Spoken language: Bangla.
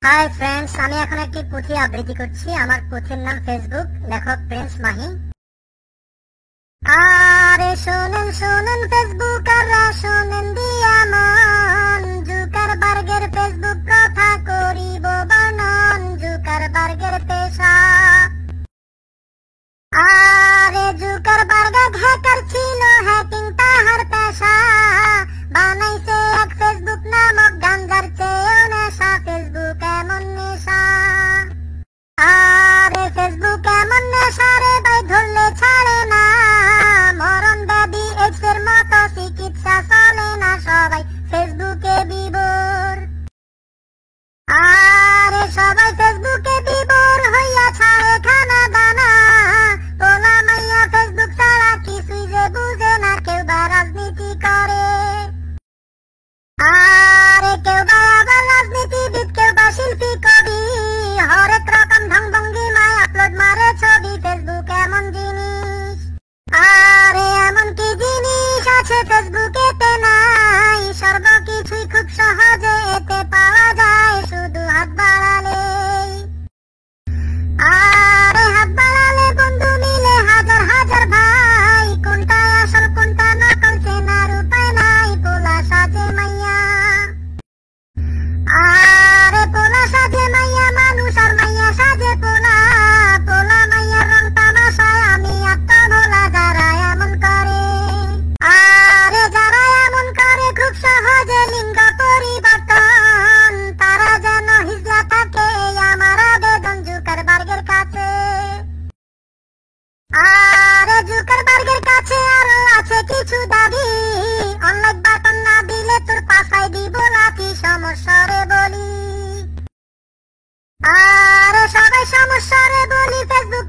হাই ফ্রেন্ডস, আমি এখন একটি পুঁথি আবৃত্তি করছি। আমার পুঁথির নাম ফেসবুক, লেখক প্রিন্স মাহি। আরে শোনেন শোনেন ফেসবুক আর শোনেন দিয়া মন, জুকারবার্গের ফেসবুক কথা করিব বর্ণন, জুকারবার্গের পেশা। আরে জুকারবার্গ হ্যাকার ছিল, হ্যাকিং তাহার পেশা, বানাইছে এক ফেসবুক নামক গাঞ্জার চেয়েও নেশা, ফেসবুক এমন নেশা। আরে ফেসবুক এমন নেশা রে ভাই, ধরলে ছাড়ে না, মরণ ব্যাধি এইডস এর মতো চিকিৎসা চলে না, সবাই ফেসবুকে বিভোর। আরে সবাই ফেসবুকে বিভোর হইয়া ছাড়ে খানা দানা, পোলা মাইয়া ফেসবুক ছাড়া কিছুই যে বুঝে না, কেউ বা রাজনীতি করে, আরে কেউ বা আবার রাজনীতিবিদ, কেউ বা শিল্পী কবি, হরেক রকম ঢং ভঙ্গিমায় আপলোড মারে ছবি, ফেসবুক এমন জিনিস। আরে এমন কি জিনিস আছে ফেসবুকেতে নাই, সর্বকিছুই খুব সহজে এতে পাওয়া যায়, শুধু হাত বাড়ালেই। আরে হাত বাড়ালে বন্ধু মিলে হাজার হাজার ভাই, কোনটা আসল কোনটা নকল চেনার উপায় নাই, পোলা সাজে মাইয়া। আরে পোলা সাজে মাইয়া মানুষ আর মাইয়া সাজে পোলা, পোলা মাইয়ার রং তামাশায় আমি আত্মভোলা, যারা এমন করে। আরে যারা এমন করে খুব সহজে লিঙ্গ পরিবর্তন, তারা যেন হিজলা থাকে আমার আবেদন জুকারবার্গের কাছে। আরে জুকারবার্গের কাছে আরো আছে কিছু দাবি, অনলাইন বাটন না দিলে তোর পাশায় দিব লাঠি, সমস্যা রে বলি। আরে সবাই সমস্যা রে বলি, ফেসবুক